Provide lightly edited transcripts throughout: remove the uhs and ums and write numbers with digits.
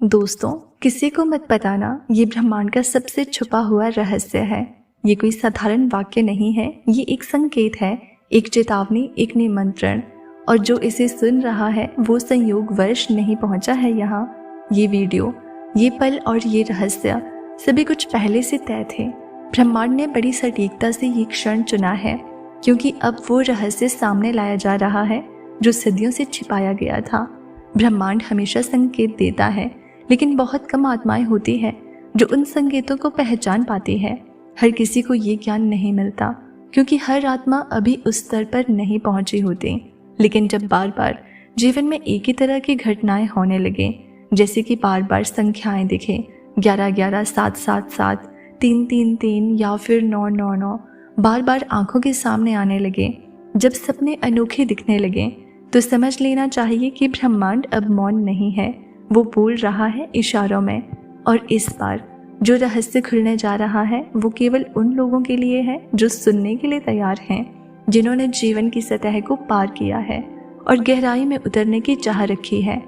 दोस्तों, किसी को मत बताना ये ब्रह्मांड का सबसे छुपा हुआ रहस्य है। ये कोई साधारण वाक्य नहीं है, ये एक संकेत है, एक चेतावनी, एक निमंत्रण। और जो इसे सुन रहा है वो संयोगवश नहीं पहुंचा है यहाँ। ये वीडियो, ये पल और ये रहस्य सभी कुछ पहले से तय थे। ब्रह्मांड ने बड़ी सटीकता से ये क्षण चुना है, क्योंकि अब वो रहस्य सामने लाया जा रहा है जो सदियों से छिपाया गया था। ब्रह्मांड हमेशा संकेत देता है, लेकिन बहुत कम आत्माएं होती हैं जो उन संकेतों को पहचान पाती है। हर किसी को ये ज्ञान नहीं मिलता, क्योंकि हर आत्मा अभी उस स्तर पर नहीं पहुंची होती। लेकिन जब बार बार जीवन में एक ही तरह की घटनाएं होने लगे, जैसे कि बार बार संख्याएं दिखे 11-11, 7-7-7, 3-3-3 या फिर 9-9-9, बार बार आंखों के सामने आने लगे, जब सपने अनोखे दिखने लगे, तो समझ लेना चाहिए कि ब्रह्मांड अब मौन नहीं है, वो बोल रहा है इशारों में। और इस बार जो रहस्य खुलने जा रहा है वो केवल उन लोगों के लिए है जो सुनने के लिए तैयार हैं, जिन्होंने जीवन की सतह को पार किया है और गहराई में उतरने की चाह रखी है।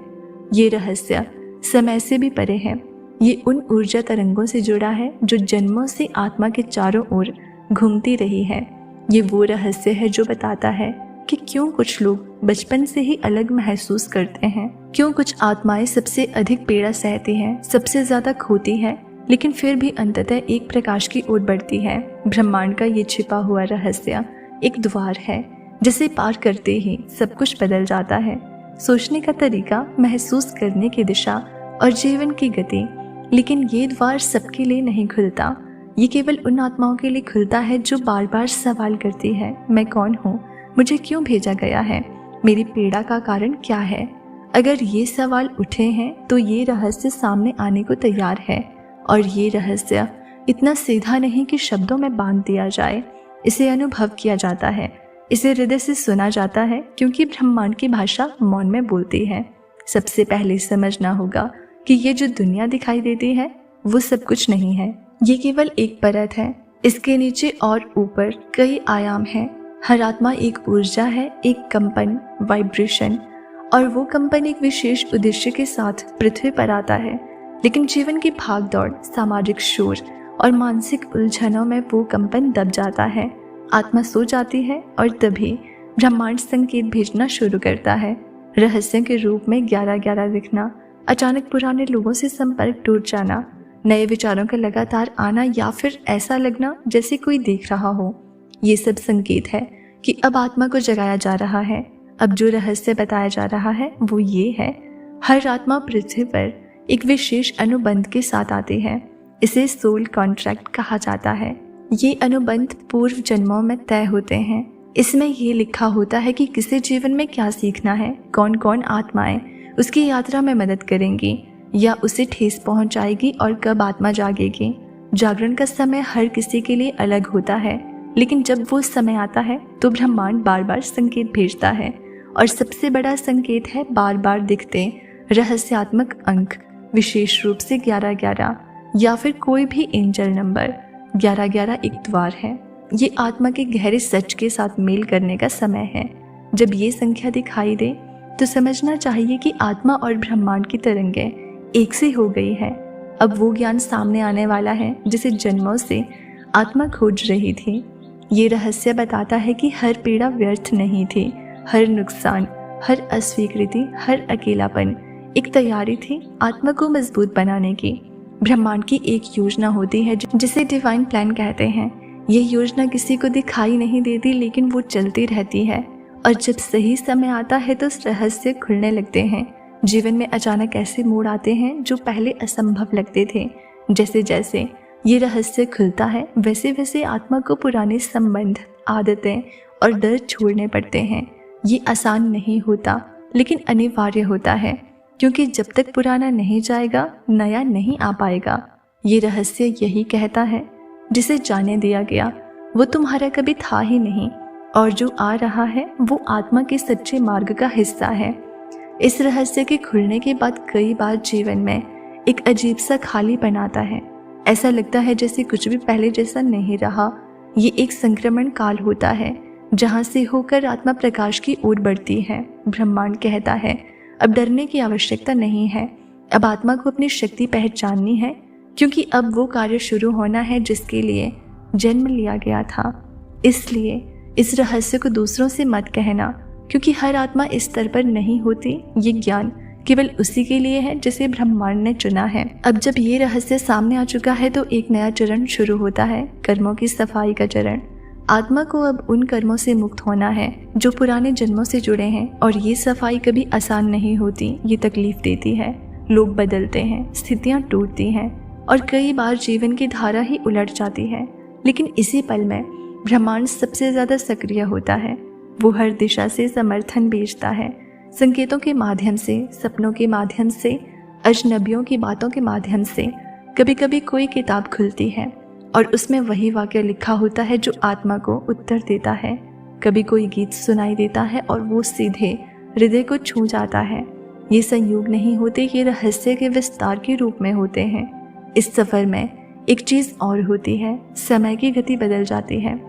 ये रहस्य समय से भी परे है। ये उन ऊर्जा तरंगों से जुड़ा है जो जन्मों से आत्मा के चारों ओर घूमती रही है। ये वो रहस्य है जो बताता है कि क्यों कुछ लोग बचपन से ही अलग महसूस करते हैं, क्यों कुछ आत्माएं सबसे अधिक पीड़ा सहती हैं, सबसे ज्यादा खोती है, लेकिन फिर भी अंततः एक प्रकाश की ओर बढ़ती है। ब्रह्मांड का ये छिपा हुआ रहस्य एक द्वार है, जिसे पार करते ही सब कुछ बदल जाता है। सोचने का तरीका, महसूस करने की दिशा और जीवन की गति। लेकिन ये द्वार सबके लिए नहीं खुलता। ये केवल उन आत्माओं के लिए खुलता है जो बार बार सवाल करती है, मैं कौन हूँ, मुझे क्यों भेजा गया है, मेरी पीड़ा का कारण क्या है। अगर ये सवाल उठे हैं तो ये रहस्य सामने आने को तैयार है। और ये रहस्य इतना सीधा नहीं कि शब्दों में बांध दिया जाए। इसे अनुभव किया जाता है, इसे हृदय से सुना जाता है, क्योंकि ब्रह्मांड की भाषा मौन में बोलती है। सबसे पहले समझना होगा कि ये जो दुनिया दिखाई देती है वो सब कुछ नहीं है। ये केवल एक परत है, इसके नीचे और ऊपर कई आयाम हैं। हर आत्मा एक ऊर्जा है, एक कंपन, वाइब्रेशन, और वो कंपन एक विशेष उद्देश्य के साथ पृथ्वी पर आता है। लेकिन जीवन की भागदौड़, सामाजिक शोर और मानसिक उलझनों में वो कंपन दब जाता है। आत्मा सो जाती है और तभी ब्रह्मांड संकेत भेजना शुरू करता है। रहस्य के रूप में 11-11 दिखना, अचानक पुराने लोगों से संपर्क टूट जाना, नए विचारों का लगातार आना, या फिर ऐसा लगना जैसे कोई देख रहा हो। ये सब संकेत है कि अब आत्मा को जगाया जा रहा है। अब जो रहस्य बताया जा रहा है वो ये है, हर आत्मा पृथ्वी पर एक विशेष अनुबंध के साथ आती है। इसे सोल कॉन्ट्रैक्ट कहा जाता है। ये अनुबंध पूर्व जन्मों में तय होते हैं। इसमें ये लिखा होता है कि किसी जीवन में क्या सीखना है, कौन कौन आत्माएं उसकी यात्रा में मदद करेंगी या उसे ठेस पहुंचाएगी, और कब आत्मा जागेगी। जागरण का समय हर किसी के लिए अलग होता है, लेकिन जब वो समय आता है तो ब्रह्मांड बार बार संकेत भेजता है। और सबसे बड़ा संकेत है बार बार दिखते रहस्यात्मक अंक, विशेष रूप से 11-11 या फिर कोई भी एंजल नंबर। 11-11 एक द्वार है। ये आत्मा के गहरे सच के साथ मेल करने का समय है। जब ये संख्या दिखाई दे तो समझना चाहिए कि आत्मा और ब्रह्मांड की तरंगें एक सी हो गई है। अब वो ज्ञान सामने आने वाला है जिसे जन्मों से आत्मा खोज रही थी। ये रहस्य बताता है कि हर पीड़ा व्यर्थ नहीं थी, हर नुकसान, हर अस्वीकृति, हर अकेलापन एक तैयारी थी आत्मा को मजबूत बनाने की। ब्रह्मांड की एक योजना होती है जिसे डिवाइन प्लान कहते हैं। ये योजना किसी को दिखाई नहीं देती, लेकिन वो चलती रहती है, और जब सही समय आता है तो रहस्य खुलने लगते हैं। जीवन में अचानक ऐसे मोड़ आते हैं जो पहले असंभव लगते थे। जैसे जैसे ये रहस्य खुलता है वैसे वैसे आत्मा को पुराने संबंध, आदतें और डर छोड़ने पड़ते हैं। ये आसान नहीं होता, लेकिन अनिवार्य होता है, क्योंकि जब तक पुराना नहीं जाएगा नया नहीं आ पाएगा। ये रहस्य यही कहता है, जिसे जाने दिया गया वो तुम्हारा कभी था ही नहीं, और जो आ रहा है वो आत्मा के सच्चे मार्ग का हिस्सा है। इस रहस्य के खुलने के बाद कई बार जीवन में एक अजीब सा खालीपन आता है। ऐसा लगता है जैसे कुछ भी पहले जैसा नहीं रहा। ये एक संक्रमण काल होता है, जहाँ से होकर आत्मा प्रकाश की ओर बढ़ती है। ब्रह्मांड कहता है अब डरने की आवश्यकता नहीं है, अब आत्मा को अपनी शक्ति पहचाननी है, क्योंकि अब वो कार्य शुरू होना है जिसके लिए जन्म लिया गया था। इसलिए इस रहस्य को दूसरों से मत कहना, क्योंकि हर आत्मा इस स्तर पर नहीं होती। ये ज्ञान केवल उसी के लिए है जिसे ब्रह्मांड ने चुना है। अब जब ये रहस्य सामने आ चुका है तो एक नया चरण शुरू होता है, कर्मों की सफाई का चरण। आत्मा को अब उन कर्मों से मुक्त होना है जो पुराने जन्मों से जुड़े हैं, और ये सफाई कभी आसान नहीं होती। ये तकलीफ देती है, लोग बदलते हैं, स्थितियां टूटती हैं और कई बार जीवन की धारा ही उलट जाती है। लेकिन इसी पल में ब्रह्मांड सबसे ज्यादा सक्रिय होता है। वो हर दिशा से समर्थन भेजता है, संकेतों के माध्यम से, सपनों के माध्यम से, अजनबियों की बातों के माध्यम से। कभी कभी कोई किताब खुलती है और उसमें वही वाक्य लिखा होता है जो आत्मा को उत्तर देता है। कभी कोई गीत सुनाई देता है और वो सीधे हृदय को छू जाता है। ये संयोग नहीं होते, ये रहस्य के विस्तार के रूप में होते हैं। इस सफर में एक चीज और होती है, समय की गति बदल जाती है।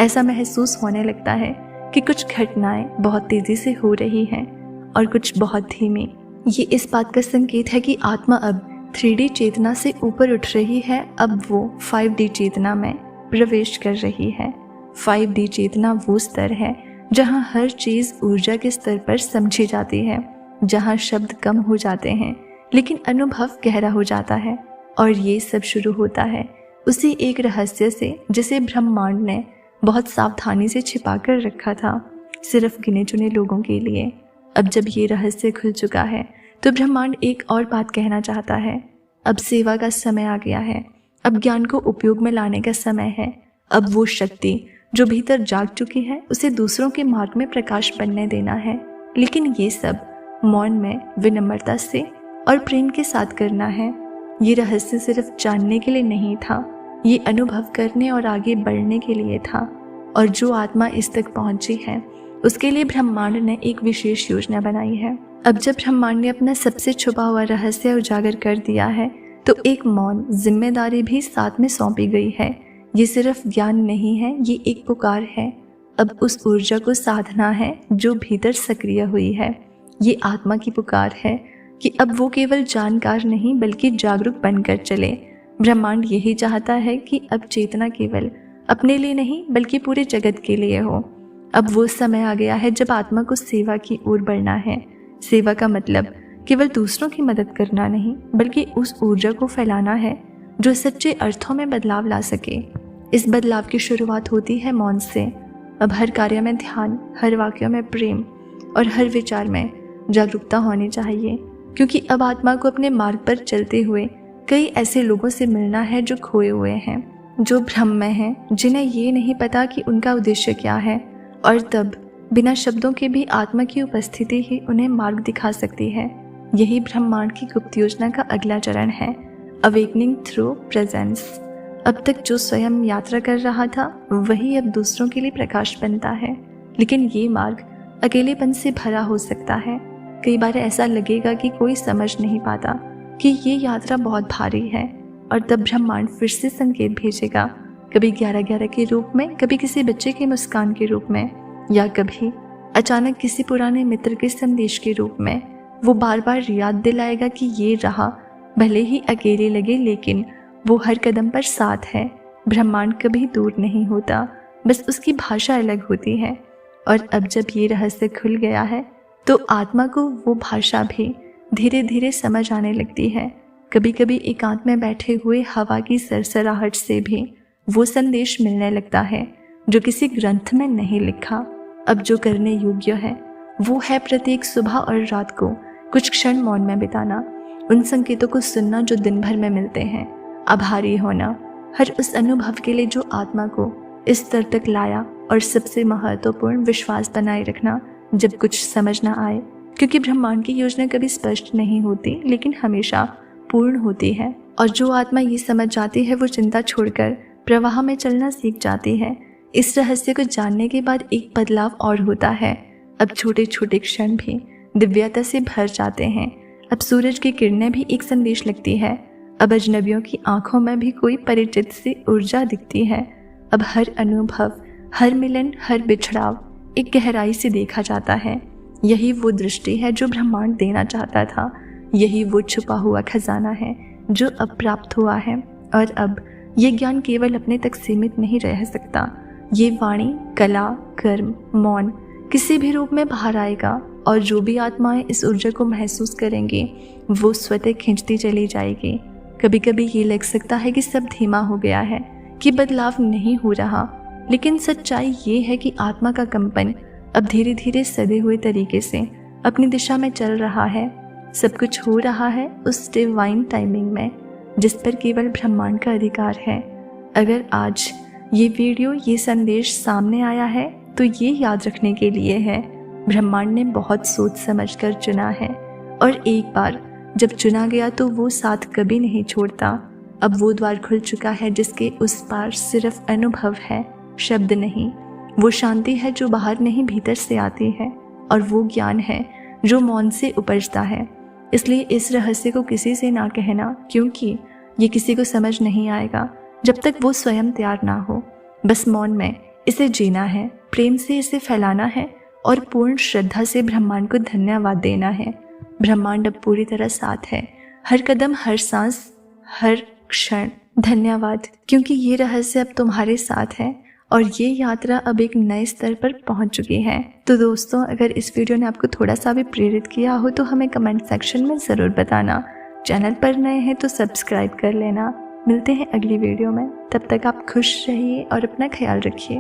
ऐसा महसूस होने लगता है कि कुछ घटनाएं बहुत तेजी से हो रही हैं और कुछ बहुत धीमी। ये इस बात का संकेत है कि आत्मा अब 3D चेतना से ऊपर उठ रही है। अब वो 5D चेतना में प्रवेश कर रही है। 5D चेतना वो स्तर है जहाँ हर चीज ऊर्जा के स्तर पर समझी जाती है, जहाँ शब्द कम हो जाते हैं लेकिन अनुभव गहरा हो जाता है। और ये सब शुरू होता है उसी एक रहस्य से जिसे ब्रह्मांड ने बहुत सावधानी से छिपा कर रखा था, सिर्फ गिने चुने लोगों के लिए। अब जब ये रहस्य खुल चुका है तो ब्रह्मांड एक और बात कहना चाहता है। अब सेवा का समय आ गया है, अब ज्ञान को उपयोग में लाने का समय है। अब वो शक्ति जो भीतर जाग चुकी है उसे दूसरों के मार्ग में प्रकाश बनने देना है। लेकिन ये सब मौन में, विनम्रता से और प्रेम के साथ करना है। ये रहस्य सिर्फ जानने के लिए नहीं था, ये अनुभव करने और आगे बढ़ने के लिए था। और जो आत्मा इस तक पहुंची है उसके लिए ब्रह्मांड ने एक विशेष योजना बनाई है। अब जब ब्रह्मांड ने अपना सबसे छुपा हुआ रहस्य उजागर कर दिया है तो एक मौन जिम्मेदारी भी साथ में सौंपी गई है। ये सिर्फ ज्ञान नहीं है, ये एक पुकार है। अब उस ऊर्जा को साधना है जो भीतर सक्रिय हुई है। ये आत्मा की पुकार है कि अब वो केवल जानकार नहीं बल्कि जागरूक बनकर चले। ब्रह्मांड यही चाहता है कि अब चेतना केवल अपने लिए नहीं बल्कि पूरे जगत के लिए हो। अब वो समय आ गया है जब आत्मा को सेवा की ओर बढ़ना है। सेवा का मतलब केवल दूसरों की मदद करना नहीं बल्कि उस ऊर्जा को फैलाना है जो सच्चे अर्थों में बदलाव ला सके। इस बदलाव की शुरुआत होती है मौन से। अब हर कार्य में ध्यान, हर वाक्य में प्रेम और हर विचार में जागरूकता होनी चाहिए, क्योंकि अब आत्मा को अपने मार्ग पर चलते हुए कई ऐसे लोगों से मिलना है जो खोए हुए हैं, जो भ्रम में हैं, जिन्हें ये नहीं पता कि उनका उद्देश्य क्या है। और तब बिना शब्दों के भी आत्मा की उपस्थिति ही उन्हें मार्ग दिखा सकती है। यही ब्रह्मांड की गुप्त योजना का अगला चरण है, अवेकनिंग थ्रू प्रेजेंस। अब तक जो स्वयं यात्रा कर रहा था वही अब दूसरों के लिए प्रकाश बनता है। लेकिन ये मार्ग अकेलेपन से भरा हो सकता है। कई बार ऐसा लगेगा कि कोई समझ नहीं पाता कि ये यात्रा बहुत भारी है, और तब ब्रह्मांड फिर से संकेत भेजेगा, कभी 11-11 के रूप में, कभी किसी बच्चे की मुस्कान के रूप में, या कभी अचानक किसी पुराने मित्र के संदेश के रूप में। वो बार बार याद दिलाएगा कि ये रहा, भले ही अकेले लगे लेकिन वो हर कदम पर साथ है। ब्रह्मांड कभी दूर नहीं होता, बस उसकी भाषा अलग होती है। और अब जब ये रहस्य खुल गया है तो आत्मा को वो भाषा भी धीरे धीरे समझ आने लगती है। कभी कभी एकांत में बैठे हुए हवा की सरसराहट से भी वो संदेश मिलने लगता है जो किसी ग्रंथ में नहीं लिखा। अब जो करने योग्य है वो है प्रत्येक सुबह और रात को कुछ क्षण मौन में बिताना, उन संकेतों को सुनना जो दिन भर में मिलते हैं, आभारी होना हर उस अनुभव के लिए जो आत्मा को इस स्तर तक लाया, और सबसे महत्वपूर्ण विश्वास बनाए रखना जब कुछ समझ ना आए, क्योंकि ब्रह्मांड की योजना कभी स्पष्ट नहीं होती लेकिन हमेशा पूर्ण होती है। और जो आत्मा ये समझ जाती है वो चिंता छोड़कर प्रवाह में चलना सीख जाती है। इस रहस्य को जानने के बाद एक बदलाव और होता है। अब छोटे छोटे क्षण भी दिव्यता से भर जाते हैं। अब सूरज की किरणें भी एक संदेश लगती है। अब अजनबियों की आंखों में भी कोई परिचित सी ऊर्जा दिखती है। अब हर अनुभव, हर मिलन, हर बिछड़ाव एक गहराई से देखा जाता है। यही वो दृष्टि है जो ब्रह्मांड देना चाहता था, यही वो छुपा हुआ खजाना है जो अब प्राप्त हुआ है, और अब ये ज्ञान केवल अपने तक सीमित नहीं रह सकता। ये वाणी, कला, कर्म, मौन किसी भी रूप में बाहर आएगा, और जो भी आत्माएं इस ऊर्जा को महसूस करेंगे वो स्वतः खींचती चली जाएगी। कभी कभी ये लग सकता है कि सब धीमा हो गया है, कि बदलाव नहीं हो रहा, लेकिन सच्चाई ये है कि आत्मा का कंपन अब धीरे धीरे सधे हुए तरीके से अपनी दिशा में चल रहा है। सब कुछ हो रहा है उस डिवाइन टाइमिंग में जिस पर केवल ब्रह्मांड का अधिकार है। अगर आज ये वीडियो, ये संदेश सामने आया है तो ये याद रखने के लिए है, ब्रह्मांड ने बहुत सोच समझ कर चुना है, और एक बार जब चुना गया तो वो साथ कभी नहीं छोड़ता। अब वो द्वार खुल चुका है जिसके उस पार सिर्फ अनुभव है, शब्द नहीं। वो शांति है जो बाहर नहीं भीतर से आती है, और वो ज्ञान है जो मौन से उपजता है। इसलिए इस रहस्य को किसी से ना कहना, क्योंकि ये किसी को समझ नहीं आएगा जब तक वो स्वयं तैयार ना हो। बस मौन में इसे जीना है, प्रेम से इसे फैलाना है, और पूर्ण श्रद्धा से ब्रह्मांड को धन्यवाद देना है। ब्रह्मांड अब पूरी तरह साथ है, हर कदम, हर सांस, हर क्षण। धन्यवाद, क्योंकि ये रहस्य अब तुम्हारे साथ है, और ये यात्रा अब एक नए स्तर पर पहुंच चुकी है। तो दोस्तों, अगर इस वीडियो ने आपको थोड़ा सा भी प्रेरित किया हो तो हमें कमेंट सेक्शन में ज़रूर बताना। चैनल पर नए हैं तो सब्सक्राइब कर लेना। मिलते हैं अगली वीडियो में, तब तक आप खुश रहिए और अपना ख्याल रखिए।